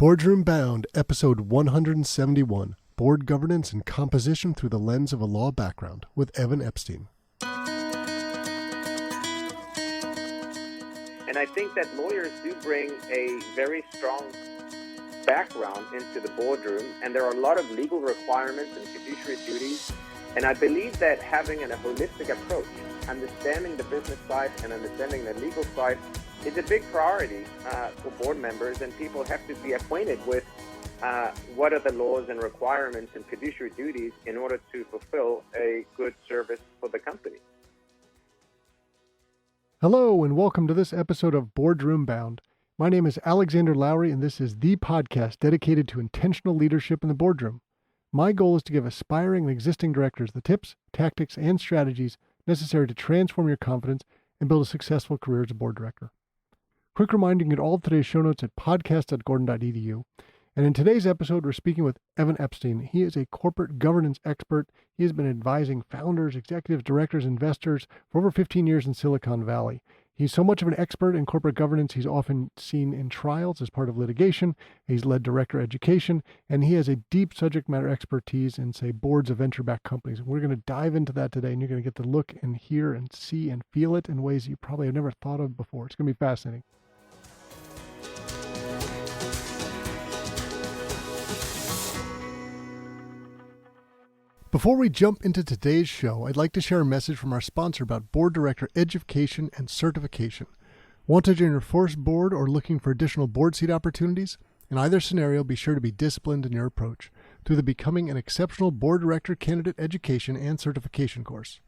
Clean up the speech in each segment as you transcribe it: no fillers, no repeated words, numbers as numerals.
Boardroom Bound, Episode 171, Board Governance and Composition Through the Lens of a Law Background, with Evan Epstein. And I think that lawyers do bring a very strong background into the boardroom, and there are a lot of legal requirements and fiduciary duties. And I believe that having a holistic approach, understanding the business side and understanding the legal side, is a big priority for board members, and people have to be acquainted with what are the laws and requirements and fiduciary duties in order to fulfill a good service for the company. Hello, and welcome to this episode of Boardroom Bound. My name is Alexander Lowry, and this is the podcast dedicated to intentional leadership in the boardroom. My goal is to give aspiring and existing directors the tips, tactics, and strategies necessary to transform your confidence and build a successful career as a board director. Quick reminder, you can get all of today's show notes at podcast.gordon.edu. And in today's episode, we're speaking with Evan Epstein. He is a corporate governance expert. He has been advising founders, executives, directors, investors for over 15 years in Silicon Valley. He's so much of an expert in corporate governance, he's often seen in trials as part of litigation. He's led director education, and he has a deep subject matter expertise in, say, boards of venture-backed companies. And we're going to dive into that today, and you're going to get to look and hear and see and feel it in ways you probably have never thought of before. It's going to be fascinating. Before we jump into today's show, I'd like to share a message from our sponsor about board director education and certification. Want to join your first board or looking for additional board seat opportunities? In either scenario, be sure to be disciplined in your approach through the Becoming an Exceptional Board Director Candidate Education and Certification course.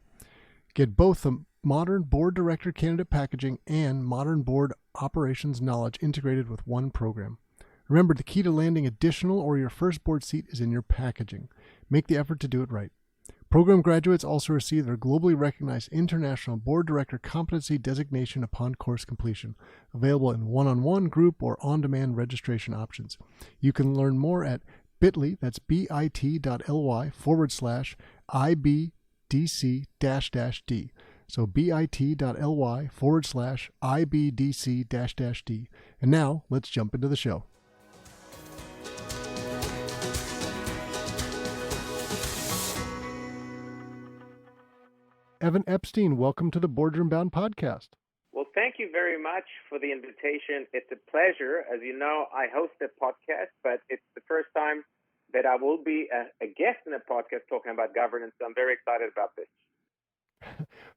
Get both the modern board director candidate packaging and modern board operations knowledge integrated with one program. Remember, the key to landing additional or your first board seat is in your packaging. Make the effort to do it right. Program graduates also receive their globally recognized International Board Director Competency designation upon course completion, available in one-on-one, group, or on-demand registration options. You can learn more at bit.ly, that's bit.ly/IBDC-D. So bit.ly/IBDC-D. And now, let's jump into the show. Evan Epstein, welcome to the Boardroom Bound podcast. Well, thank you very much for the invitation. It's a pleasure. As you know, I host a podcast, but it's the first time that I will be a guest in a podcast talking about governance. So I'm very excited about this.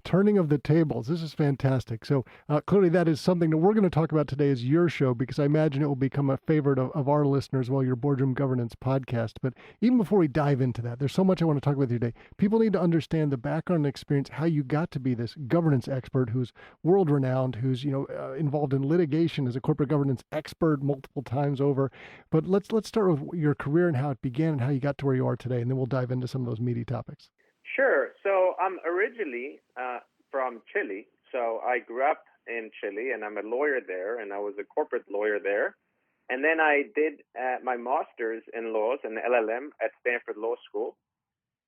Turning of the tables. This is fantastic. So clearly that is something that we're going to talk about today is your show, because I imagine it will become a favorite of our listeners, your Boardroom Governance podcast. But even before we dive into that, there's so much I want to talk about today. People need to understand the background and experience, how you got to be this governance expert who's world-renowned, who's involved in litigation as a corporate governance expert multiple times over. But let's start with your career and how it began and how you got to where you are today, and then we'll dive into some of those meaty topics. Sure. So I'm originally from Chile. So I grew up in Chile, and I'm a lawyer there, and I was a corporate lawyer there. And then I did my master's in laws and LLM at Stanford Law School.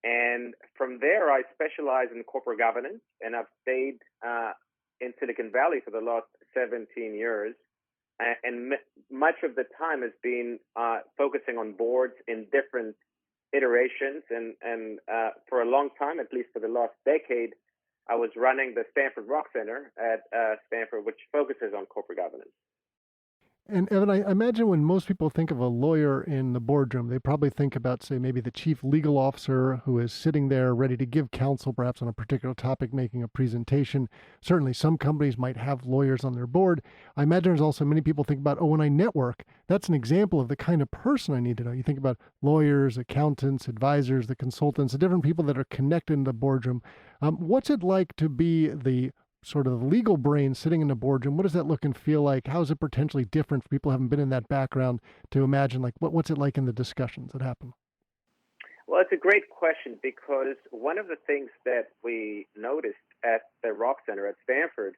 And from there, I specialized in corporate governance, and I've stayed in Silicon Valley for the last 17 years. And much of the time has been focusing on boards in different iterations, and for a long time, at least for the last decade, I was running the Stanford Rock Center at Stanford, which focuses on corporate governance. And Evan, I imagine when most people think of a lawyer in the boardroom, they probably think about, say, maybe the chief legal officer who is sitting there ready to give counsel, perhaps on a particular topic, making a presentation. Certainly some companies might have lawyers on their board. I imagine there's also many people think about, when I network, that's an example of the kind of person I need to know. You think about lawyers, accountants, advisors, the consultants, the different people that are connected in the boardroom. What's it like to be the sort of legal brain sitting in the boardroom? What does that look and feel like? How is it potentially different for people who haven't been in that background to imagine, what's it like in the discussions that happen? Well, it's a great question, because one of the things that we noticed at the Rock Center at Stanford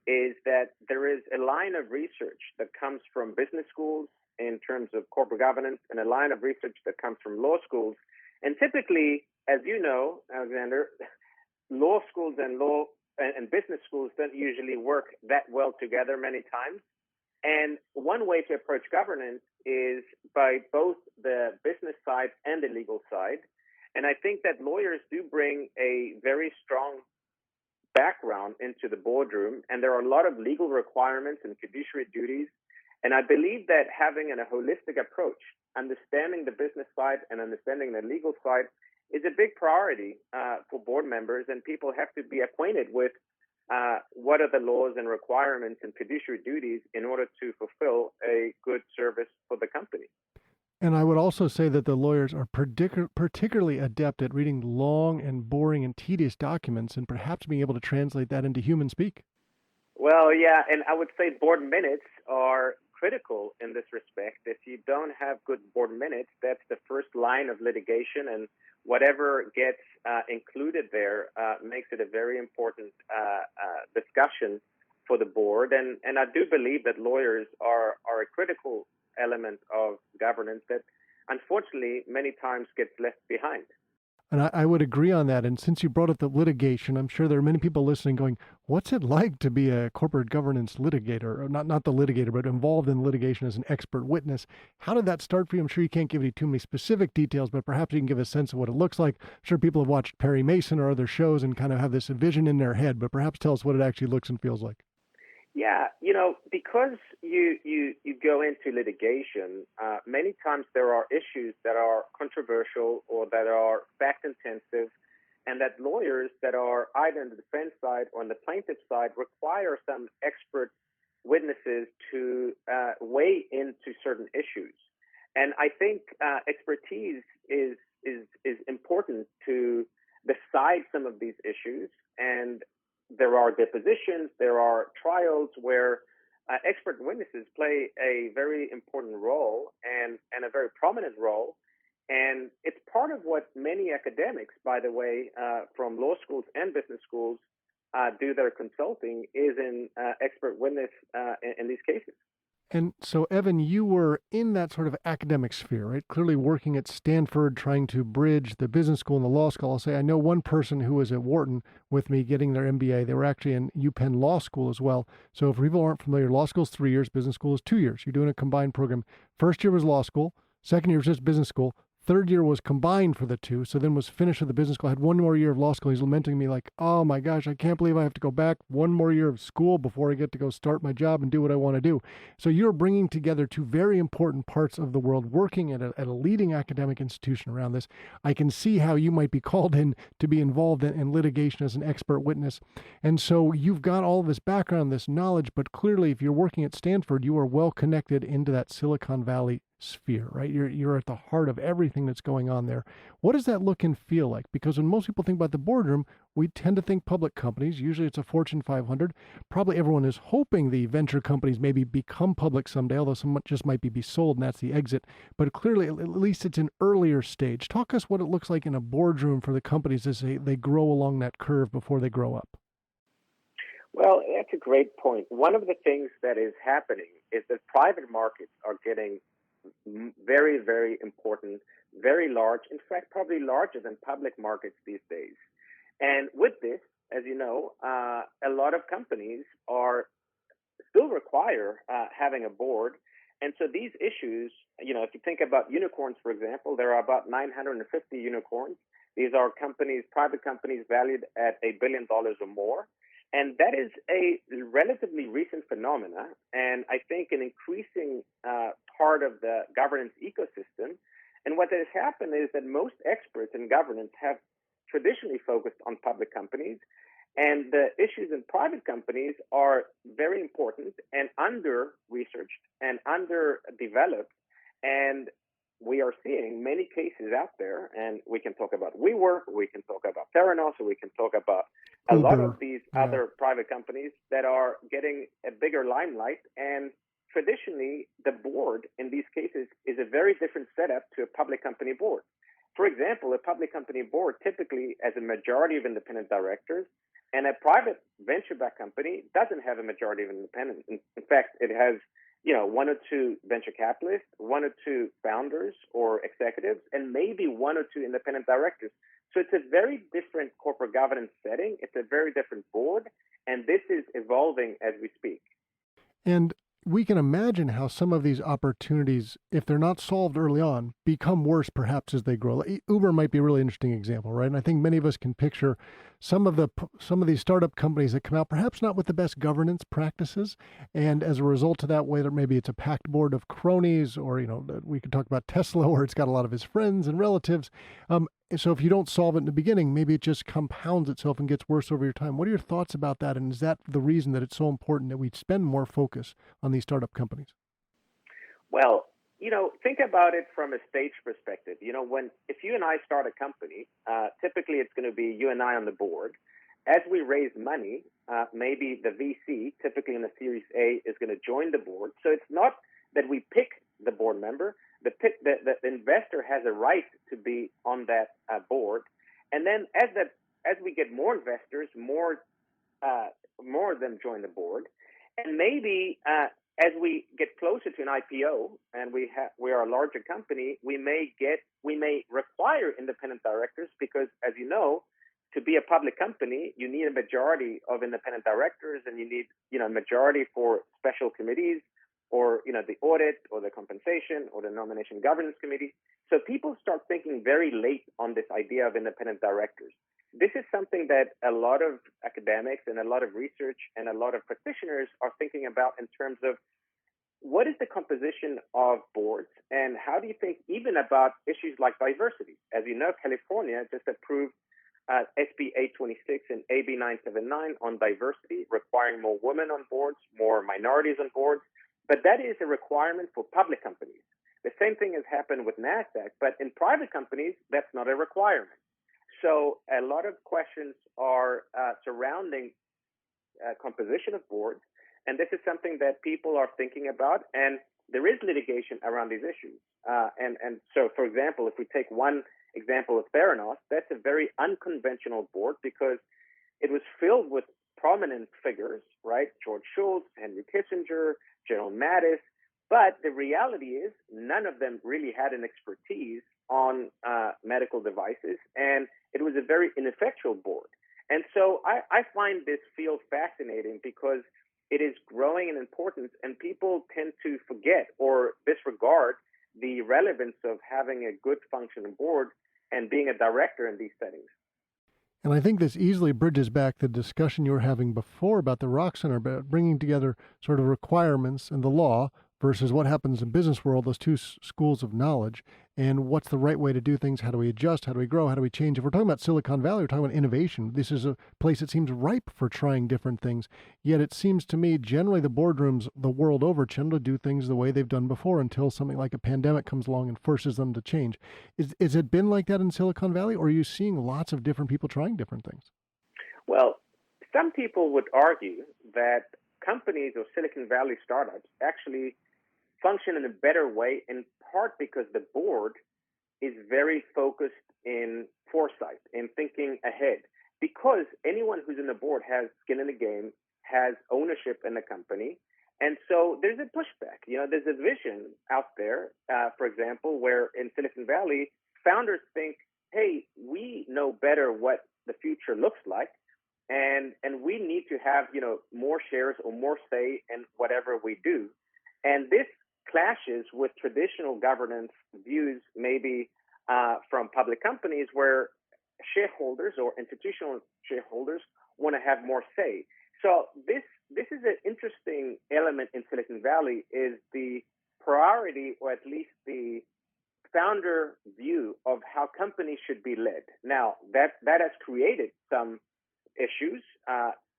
is that there is a line of research that comes from business schools in terms of corporate governance, and a line of research that comes from law schools. And typically, as you know, Alexander, law schools and business schools don't usually work that well together many times. And one way to approach governance is by both the business side and the legal side. And I think that lawyers do bring a very strong background into the boardroom, and there are a lot of legal requirements and fiduciary duties. And I believe that having a holistic approach, understanding the business side and understanding the legal side, is a big priority for board members, and people have to be acquainted with what are the laws and requirements and fiduciary duties in order to fulfill a good service for the company. And I would also say that the lawyers are particularly adept at reading long and boring and tedious documents and perhaps being able to translate that into human speak. Well, yeah, and I would say board minutes are critical in this respect. If you don't have good board minutes, that's the first line of litigation, and whatever gets included there makes it a very important discussion for the board. And I do believe that lawyers are a critical element of governance that unfortunately many times gets left behind. And I would agree on that. And since you brought up the litigation, I'm sure there are many people listening going, what's it like to be a corporate governance litigator? Or not the litigator, but involved in litigation as an expert witness. How did that start for you? I'm sure you can't give any too many specific details, but perhaps you can give a sense of what it looks like. I'm sure people have watched Perry Mason or other shows and kind of have this vision in their head, but perhaps tell us what it actually looks and feels like. Yeah, because you go into litigation, many times there are issues that are controversial or that are fact intensive, and that lawyers that are either on the defense side or on the plaintiff side require some expert witnesses to weigh into certain issues. And I think expertise is important to decide some of these issues. And there are depositions, there are trials where expert witnesses play a very important role and a very prominent role. And it's part of what many academics, by the way, from law schools and business schools do their consulting is in expert witness in these cases. And so, Evan, you were in that sort of academic sphere, right? Clearly working at Stanford, trying to bridge the business school and the law school. I'll say I know one person who was at Wharton with me getting their MBA. They were actually in UPenn Law School as well. So for people who aren't familiar, law school is 3 years, business school is 2 years. You're doing a combined program. First year was law school. Second year was just business school. Third year was combined for the two, so then was finished with the business school. I had one more year of law school. He's lamenting me like, oh my gosh, I can't believe I have to go back one more year of school before I get to go start my job and do what I want to do. So you're bringing together two very important parts of the world, working at a leading academic institution around this. I can see how you might be called in to be involved in litigation as an expert witness. And so you've got all this background, this knowledge, but clearly if you're working at Stanford, you are well connected into that Silicon Valley sphere, right? You're at the heart of everything that's going on there. What does that look and feel like? Because when most people think about the boardroom, we tend to think public companies. Usually it's a Fortune 500. Probably everyone is hoping the venture companies maybe become public someday, although some just might be sold and that's the exit. But clearly, at least it's an earlier stage. Talk us what it looks like in a boardroom for the companies as they grow along that curve before they grow up. Well, that's a great point. One of the things that is happening is that private markets are getting very, very important, very large, in fact, probably larger than public markets these days. And with this, as you know, a lot of companies are still require having a board. And so these issues, if you think about unicorns, for example, there are about 950 unicorns. These are companies, private companies valued at $1 billion or more. And that is a relatively recent phenomena, and I think an increasing part of the governance ecosystem. And what has happened is that most experts in governance have traditionally focused on public companies, and the issues in private companies are very important and under-researched and underdeveloped. And we are seeing many cases out there, and we can talk about WeWork, we can talk about Theranos, or we can talk about a lot of these other private companies that are getting a bigger limelight. And traditionally, the board in these cases is a very different setup to a public company board. For example, a public company board typically has a majority of independent directors, and a private venture-backed company doesn't have a majority of independent. In fact, it has one or two venture capitalists, one or two founders or executives, and maybe one or two independent directors. So it's a very different corporate governance setting. It's a very different board, and this is evolving as we speak. And we can imagine how some of these opportunities, if they're not solved early on, become worse perhaps as they grow. Uber might be a really interesting example, right? And I think many of us can picture some of these startup companies that come out perhaps not with the best governance practices, and as a result of that, whether maybe it's a packed board of cronies, or we could talk about Tesla, where it's got a lot of his friends and relatives. So if you don't solve it in the beginning, maybe it just compounds itself and gets worse over your time. What are your thoughts about that? And is that the reason that it's so important that we spend more focus on these startup companies? Well, think about it from a stage perspective. If you and I start a company, typically it's going to be you and I on the board. As we raise money, maybe the VC, typically in a Series A, is going to join the board. So it's not that we pick the board member. The investor has a right to be on that board. And then as we get more investors, more of them join the board. And maybe as we get closer to an IPO and we are a larger company, we may require independent directors because, as you know, to be a public company, you need a majority of independent directors, and you need a majority for special committees, or the audit, or the compensation, or the nomination governance committee. So people start thinking very late on this idea of independent directors. This is something that a lot of academics and a lot of research and a lot of practitioners are thinking about in terms of what is the composition of boards, and how do you think even about issues like diversity? As you know, California just approved SB 826 and AB 979 on diversity, requiring more women on boards, more minorities on boards. But that is a requirement for public companies. The same thing has happened with NASDAQ, but in private companies, that's not a requirement. So a lot of questions are surrounding composition of boards, and this is something that people are thinking about, and there is litigation around these issues. And so, for example, if we take one example of Theranos, that's a very unconventional board because it was filled with prominent figures, right? George Shultz, Henry Kissinger, General Mattis. But the reality is none of them really had an expertise on medical devices, and it was a very ineffectual board. And so I find this field fascinating because it is growing in importance, and people tend to forget or disregard the relevance of having a good functioning board and being a director in these settings. And I think this easily bridges back the discussion you were having before about the Rock Center, about bringing together sort of requirements and the law versus what happens in business world, those two schools of knowledge, and what's the right way to do things. How do we adjust? How do we grow? How do we change? If we're talking about Silicon Valley, we're talking about innovation. This is a place that seems ripe for trying different things. Yet it seems to me generally the boardrooms the world over tend to do things the way they've done before until something like a pandemic comes along and forces them to change. Is it been like that in Silicon Valley, or are you seeing lots of different people trying different things? Well, some people would argue that companies or Silicon Valley startups actually function in a better way, in part because the board is very focused in foresight, in thinking ahead. Because anyone who's in the board has skin in the game, has ownership in the company. And so there's a pushback. There's a vision out there, for example, where in Silicon Valley, founders think, hey, we know better what the future looks like, and we need to have, more shares or more say in whatever we do. And this clashes with traditional governance views, maybe from public companies, where shareholders or institutional shareholders want to have more say. So this is an interesting element in Silicon Valley, is the priority, or at least the founder view of how companies should be led. Now, that has created some issues,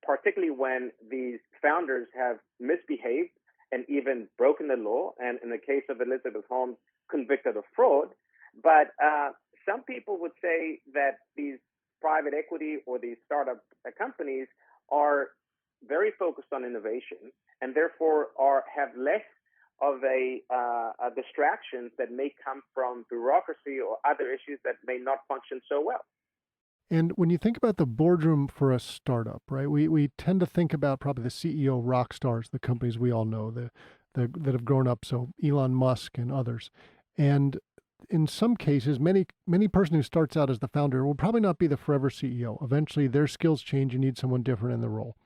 particularly when these founders have misbehaved and even broken the law, and in the case of Elizabeth Holmes, convicted of fraud. But some people would say that these private equity or these startup companies are very focused on innovation, and therefore have less of a distractions that may come from bureaucracy or other issues that may not function so well. And when you think about the boardroom for a startup, right, we tend to think about probably the CEO rock stars, the companies we all know, that have grown up, so Elon Musk and others. And in some cases, many person who starts out as the founder will probably not be the forever CEO. Eventually, their skills change. You need someone different in the role.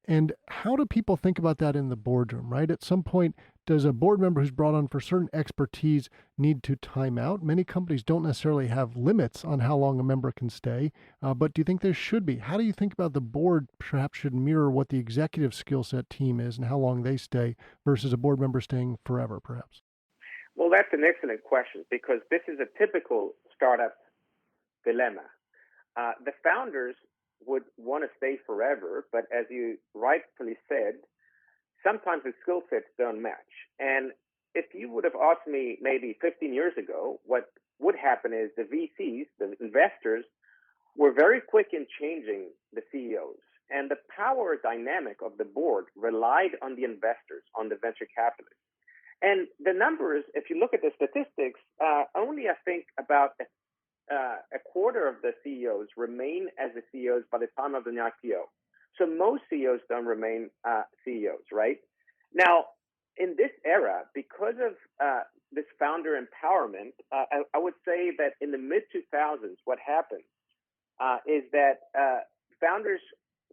And how do people think about that in the boardroom, right? At some point, does a board member who's brought on for certain expertise need to time out? Many companies don't necessarily have limits on how long a member can stay, but do you think there should be? How do you think about the board perhaps should mirror what the executive skill set team is and how long they stay versus a board member staying forever, perhaps? Well, that's an excellent question because this is a typical startup dilemma. The founders would want to stay forever, but as you rightfully said, sometimes the skill sets don't match. And if you would have asked me maybe 15 years ago, what would happen is the VCs, the investors, were very quick in changing the CEOs. And the power dynamic of the board relied on the investors, on the venture capitalists. And the numbers, if you look at the statistics, only I think about a quarter of the CEOs remain as the CEOs by the time of an IPO. So most CEOs don't remain CEOs, right? Now, in this era, because of this founder empowerment, I would say that in the mid 2000s, what happened is that founders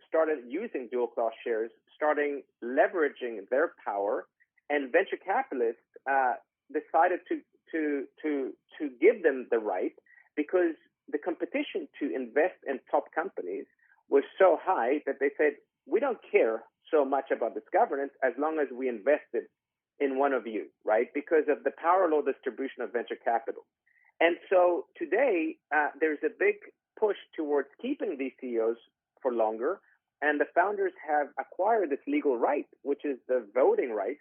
started using dual class shares, starting leveraging their power, and venture capitalists decided to give them the right because the competition to invest in top companies was so high that they said, we don't care so much about this governance as long as we invested in one of you, right? Because of the power law distribution of venture capital. And so today, there's a big push towards keeping these CEOs for longer. And the founders have acquired this legal right, which is the voting right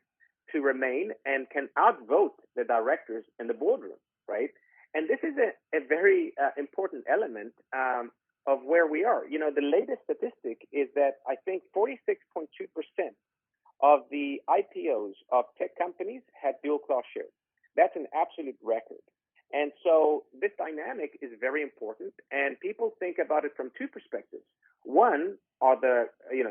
to remain and can outvote the directors in the boardroom, right? And this is a very important element of where we are. You know, the latest statistic is that I think 46.2% of the IPOs of tech companies had dual class shares. That's an absolute record. And so this dynamic is very important, and people think about it from two perspectives. One are the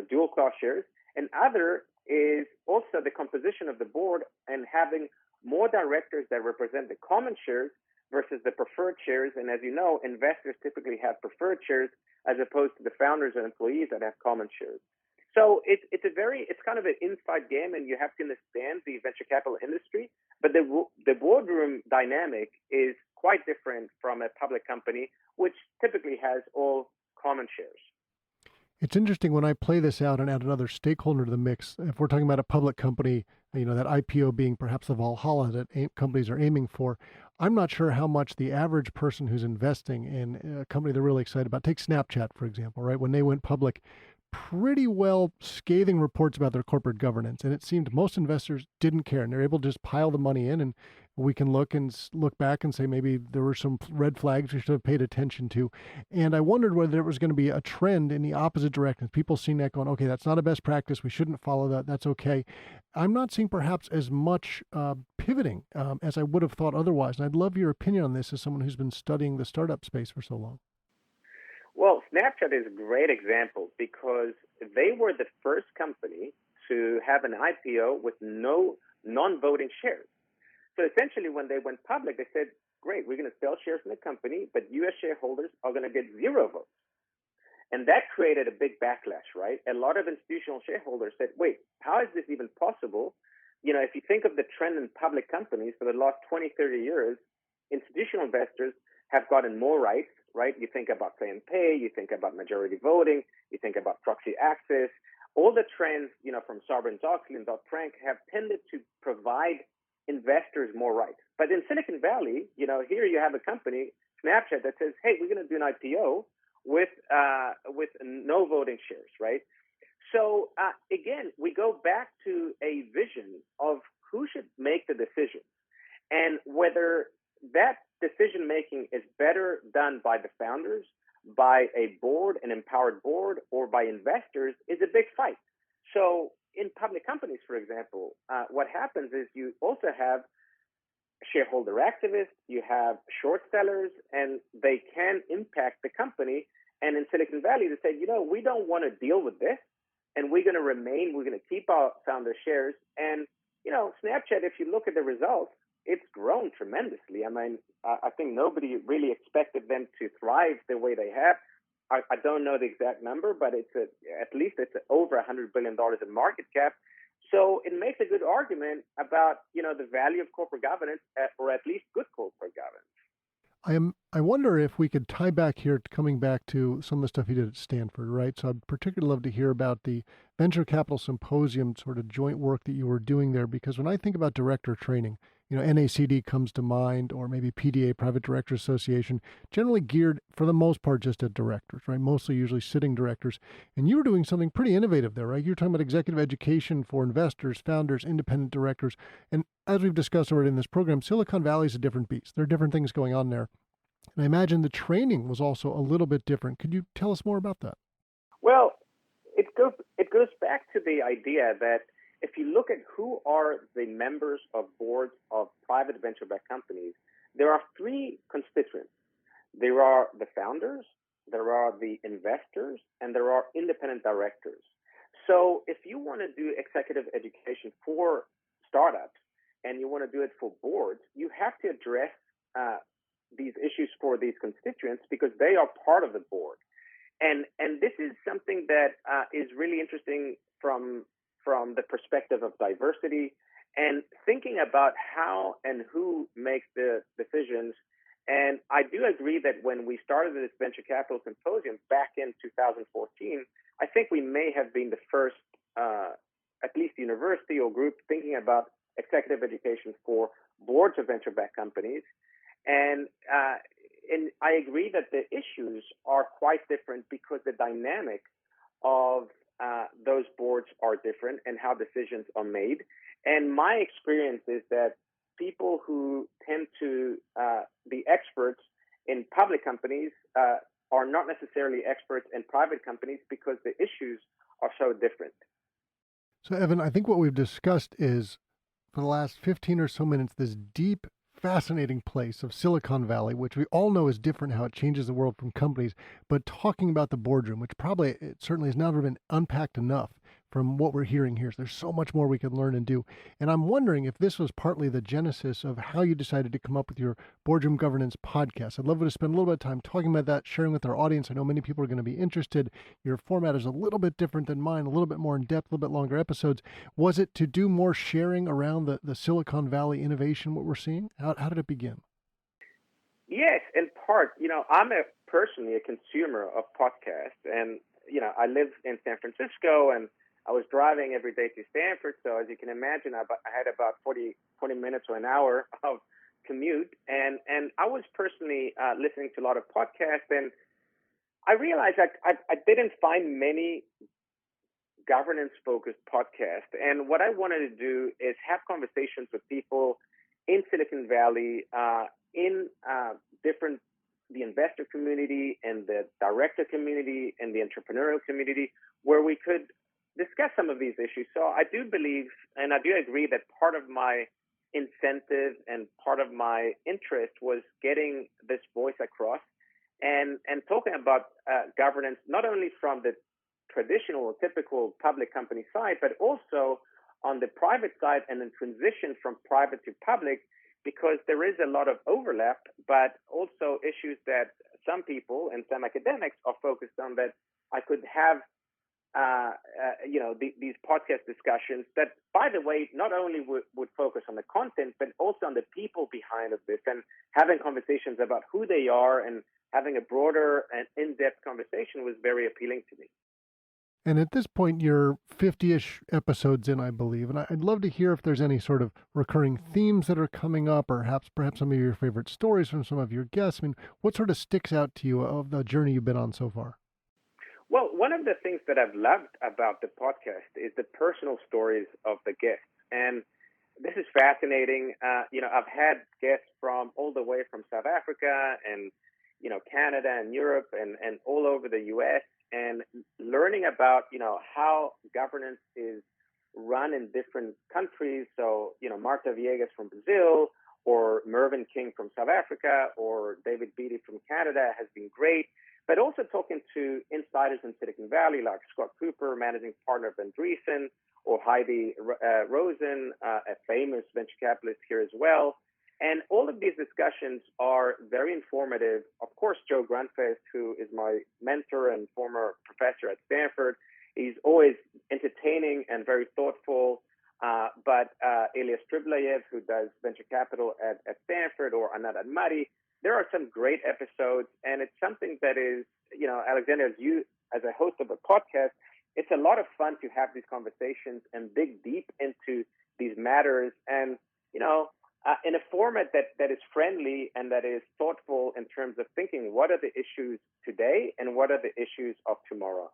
dual class shares, and other is also the composition of the board and having more directors that represent the common shares versus the preferred shares. And as you know, investors typically have preferred shares as opposed to the founders and employees that have common shares. So it's kind of an inside game, and you have to understand the venture capital industry. But the boardroom dynamic is quite different from a public company, which typically has all common shares. It's interesting when I play this out and add another stakeholder to the mix. If we're talking about a public company, that IPO being perhaps the Valhalla that companies are aiming for, I'm not sure how much the average person who's investing in a company they're really excited about, take Snapchat, for example, right? When they went public, pretty well scathing reports about their corporate governance. And it seemed most investors didn't care, and they're able to just pile the money in. And we can look back and say maybe there were some red flags we should have paid attention to. And I wondered whether there was going to be a trend in the opposite direction. People seeing that going, okay, that's not a best practice. We shouldn't follow that. That's okay. I'm not seeing perhaps as much pivoting as I would have thought otherwise. And I'd love your opinion on this as someone who's been studying the startup space for so long. Well, Snapchat is a great example because they were the first company to have an IPO with no non-voting shares. So essentially, when they went public, they said, great, we're going to sell shares in the company, but U.S. shareholders are going to get 0 votes. And that created a big backlash, right? A lot of institutional shareholders said, wait, how is this even possible? If you think of the trend in public companies for the last 20, 30 years, institutional investors have gotten more rights, right? You think about pay and pay, you think about majority voting, you think about proxy access. All the trends, from Sarbanes-Oxley and Dodd-Frank have tended to provide investors more rights. But in Silicon Valley, here you have a company, Snapchat, that says, hey, we're going to do an IPO with no voting shares, right? So again, we go back to a vision of who should make the decisions and whether that decision making is better done by the founders, by a board, an empowered board, or by investors is a big fight. So in public companies, for example, what happens is you also have shareholder activists, you have short sellers, and they can impact the company. And in Silicon Valley, they say, we don't want to deal with this, and we're going to keep our founder shares. And, Snapchat, if you look at the results, it's grown tremendously. I mean, I think nobody really expected them to thrive the way they have. I don't know the exact number, but at least it's over $100 billion in market cap. So it makes a good argument about, the value of corporate governance, or at least good corporate governance. I wonder if we could tie back here, coming back to some of the stuff you did at Stanford, right? So I'd particularly love to hear about the venture capital symposium sort of joint work that you were doing there, because when I think about director training, NACD comes to mind, or maybe PDA, Private Directors Association, generally geared for the most part just at directors, right? Mostly usually sitting directors. And you were doing something pretty innovative there, right? You're talking about executive education for investors, founders, independent directors. And as we've discussed already in this program, Silicon Valley is a different beast. There are different things going on there. And I imagine the training was also a little bit different. Could you tell us more about that? Well, it goes back to the idea that if you look at who are the members of boards of private venture-backed companies, there are three constituents. There are the founders, there are the investors, and there are independent directors. So if you want to do executive education for startups and you want to do it for boards, you have to address these issues for these constituents because they are part of the board. And this is something that is really interesting from the perspective of diversity and thinking about how and who makes the decisions. And I do agree that when we started this venture capital symposium back in 2014, I think we may have been the first, at least university or group, thinking about executive education for boards of venture-backed companies. And I agree that the issues are quite different because the dynamic of those boards are different and how decisions are made. And my experience is that people who tend to be experts in public companies are not necessarily experts in private companies because the issues are so different. So, Evan, I think what we've discussed is, for the last 15 or so minutes, this deep, fascinating place of Silicon Valley, which we all know is different, how it changes the world from companies, but talking about the boardroom, which probably it certainly has never been unpacked enough from what we're hearing here. So there's so much more we could learn and do. And I'm wondering if this was partly the genesis of how you decided to come up with your Boardroom Governance podcast. I'd love to spend a little bit of time talking about that, sharing with our audience. I know many people are going to be interested. Your format is a little bit different than mine, a little bit more in depth, a little bit longer episodes. Was it to do more sharing around the Silicon Valley innovation, what we're seeing? How did it begin? Yes, in part. I'm personally a consumer of podcasts, and I live in San Francisco, and I was driving every day to Stanford. So as you can imagine, I had about 20 minutes or an hour of commute, and I was personally listening to a lot of podcasts, and I realized I didn't find many governance-focused podcasts. And what I wanted to do is have conversations with people in Silicon Valley, in the investor community and the director community and the entrepreneurial community, where we could discuss some of these issues. So I do believe, and I do agree, that part of my incentive and part of my interest was getting this voice across and talking about governance, not only from the traditional or typical public company side, but also on the private side and the transition from private to public, because there is a lot of overlap, but also issues that some people and some academics are focused on, that I could have these podcast discussions that, by the way, not only would focus on the content, but also on the people behind of this, and having conversations about who they are and having a broader and in-depth conversation was very appealing to me. And at this point, you're 50-ish episodes in, I believe. And I'd love to hear if there's any sort of recurring themes that are coming up, or perhaps some of your favorite stories from some of your guests. I mean, what sort of sticks out to you of the journey you've been on so far? Well, one of the things that I've loved about the podcast is the personal stories of the guests. And this is fascinating. I've had guests from all the way from South Africa and, Canada and Europe and all over the U.S., and learning about, how governance is run in different countries. So, Marta Viegas from Brazil, or Mervyn King from South Africa, or David Beatty from Canada has been great. But also talking to insiders in Silicon Valley, like Scott Cooper, managing partner of Andreessen, or Heidi Rosen, a famous venture capitalist here as well. And all of these discussions are very informative. Of course, Joe Grunfest, who is my mentor and former professor at Stanford, he's always entertaining and very thoughtful. But Ilya Striblayev, who does venture capital at Stanford, or Anand Admati, there are some great episodes. And it's something that is, Alexander, as a host of a podcast, it's a lot of fun to have these conversations and dig deep into these matters. And, in a format that is friendly and that is thoughtful in terms of thinking, what are the issues today and what are the issues of tomorrow?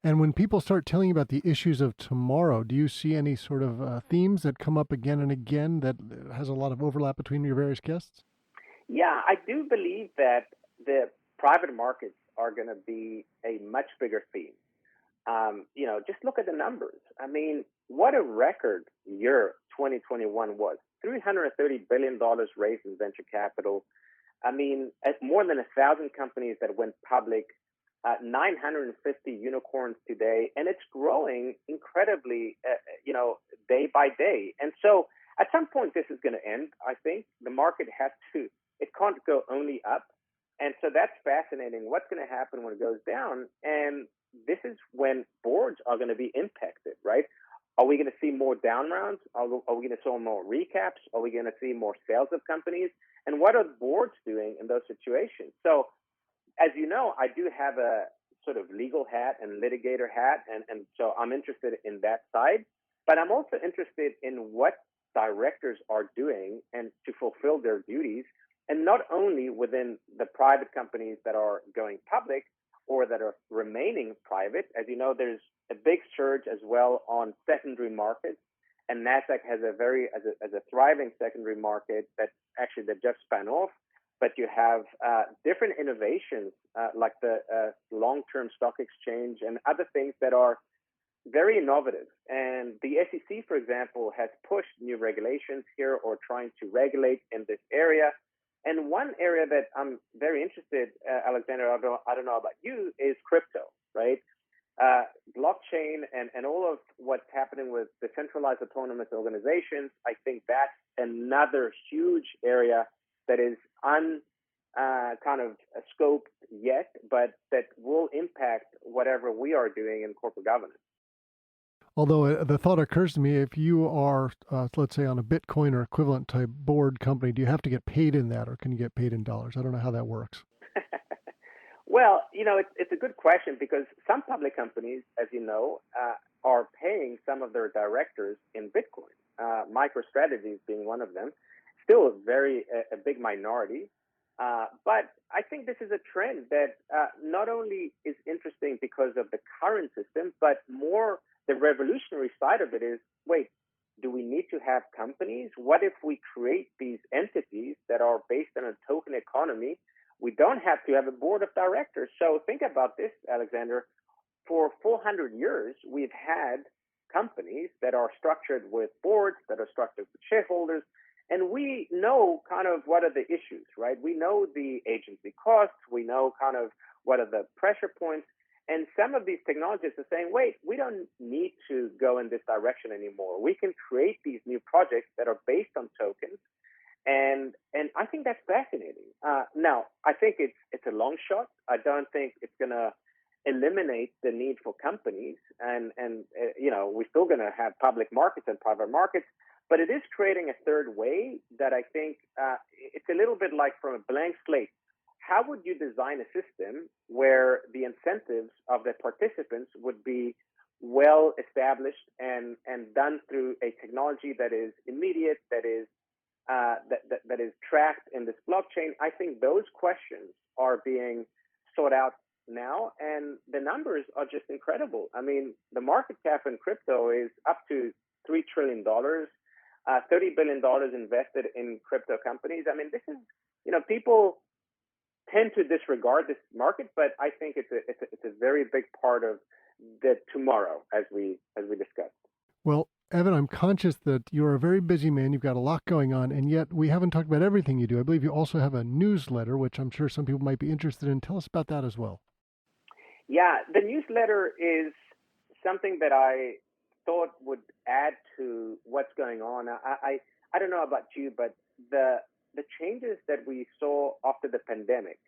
And when people start telling you about the issues of tomorrow, do you see any sort of themes that come up again and again that has a lot of overlap between your various guests? Yeah, I do believe that the private markets are going to be a much bigger theme. Just look at the numbers. I mean, what a record year 2021 was. $330 billion raised in venture capital. I mean, more than 1,000 companies that went public, 950 unicorns today, and it's growing incredibly, day by day. And so at some point, this is going to end. I think the market it can't go only up. And so that's fascinating. What's going to happen when it goes down? And this is when boards are going to be impacted, right? Are we going to see more down rounds? Are we going to see more recaps? Are we going to see more sales of companies? And what are boards doing in those situations? So, as you know, I do have a sort of legal hat and litigator hat, and so I'm interested in that side. But I'm also interested in what directors are doing and to fulfill their duties, and not only within the private companies that are going public or that are remaining private. As you know, there's a big surge as well on secondary markets, and Nasdaq has a thriving secondary market that just spun off. But you have different innovations like the long-term stock exchange and other things that are very innovative. And the SEC, for example, has pushed new regulations here or trying to regulate in this area. And one area that I'm very interested, Alexander, I don't know about you, is crypto, right? Blockchain and all of what's happening with decentralized autonomous organizations. I think that's another huge area that is kind of scoped yet, but that will impact whatever we are doing in corporate governance. Although the thought occurs to me, if you are, let's say, on a Bitcoin or equivalent type board company, do you have to get paid in that, or can you get paid in dollars? I don't know how that works. Well, it's a good question, because some public companies, as you know, are paying some of their directors in Bitcoin. MicroStrategy being one of them. Still a big minority. But I think this is a trend that not only is interesting because of the current system, but more the revolutionary side of it is, wait, do we need to have companies? What if we create these entities that are based on a token economy? We don't have to have a board of directors. So think about this, Alexander. For 400 years, we've had companies that are structured with boards, that are structured with shareholders, and we know kind of what are the issues, right? We know the agency costs. We know kind of what are the pressure points. And some of these technologists are saying, wait, we don't need to go in this direction anymore. We can create these new projects that are based on tokens. And I think that's fascinating. Now, I think it's a long shot. I don't think it's going to eliminate the need for companies. And we're still going to have public markets and private markets. But it is creating a third way that I think it's a little bit like from a blank slate. How would you design a system where the incentives of the participants would be well established and done through a technology that is immediate, that is tracked in this blockchain? I think those questions are being sought out now, and the numbers are just incredible. I mean, the market cap in crypto is up to $3 trillion. $30 billion invested in crypto companies. I mean, this is, people tend to disregard this market, but I think it's a very big part of the tomorrow, as we discussed. Well, Evan, I'm conscious that you're a very busy man. You've got a lot going on, and yet we haven't talked about everything you do. I believe you also have a newsletter, which I'm sure some people might be interested in. Tell us about that as well. Yeah, the newsletter is something that I thought would add to what's going on. I don't know about you, but the changes that we saw after the pandemic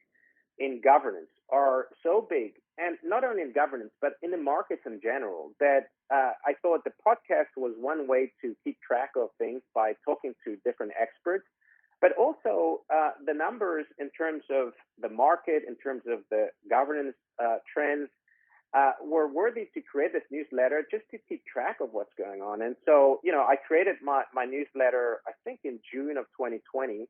in governance are so big, and not only in governance, but in the markets in general, that I thought the podcast was one way to keep track of things by talking to different experts, but also the numbers in terms of the market, in terms of the governance trends, were worthy to create this newsletter just to keep track of what's going on. And so, I created my newsletter, I think in June of 2020.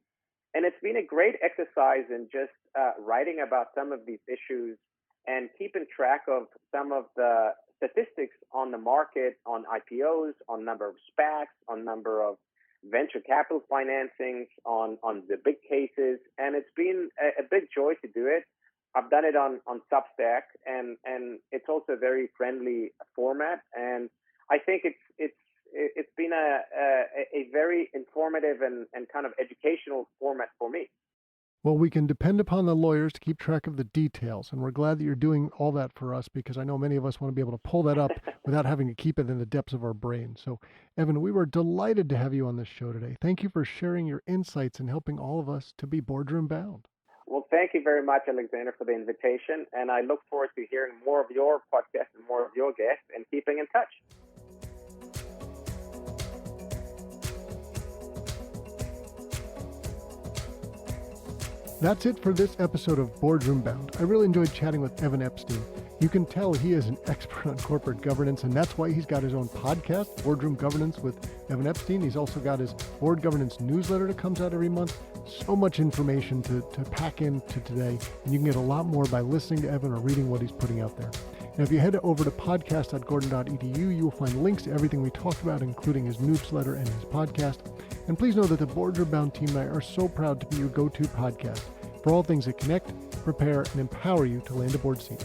And it's been a great exercise in just writing about some of these issues and keeping track of some of the statistics on the market, on IPOs, on number of SPACs, on number of venture capital financings, on the big cases. And it's been a big joy to do it. I've done it on Substack, and it's also a very friendly format. And I think it's been a very informative and kind of educational format for me. Well, we can depend upon the lawyers to keep track of the details, and we're glad that you're doing all that for us, because I know many of us want to be able to pull that up without having to keep it in the depths of our brain. So, Evan, we were delighted to have you on this show today. Thank you for sharing your insights and helping all of us to be boardroom bound. Well, thank you very much, Alexander, for the invitation, and I look forward to hearing more of your podcast and more of your guests and keeping in touch. That's it for this episode of Boardroom Bound. I really enjoyed chatting with Evan Epstein. You can tell he is an expert on corporate governance, and that's why he's got his own podcast, Boardroom Governance with Evan Epstein. He's also got his board governance newsletter that comes out every month. So much information to pack into today, and you can get a lot more by listening to Evan or reading what he's putting out there. Now, if you head over to podcast.gordon.edu, you will find links to everything we talked about, including his newsletter and his podcast. And please know that the Boardroom Bound team and I are so proud to be your go-to podcast for all things that connect, prepare, and empower you to land a board seat.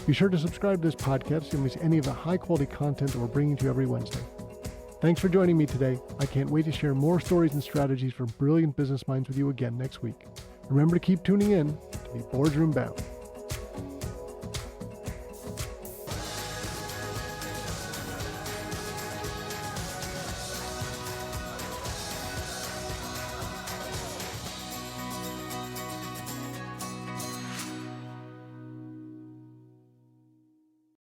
Be sure to subscribe to this podcast so you don't miss any of the high-quality content that we're bringing to you every Wednesday. Thanks for joining me today. I can't wait to share more stories and strategies from brilliant business minds with you again next week. Remember to keep tuning in to be Boardroom Bound.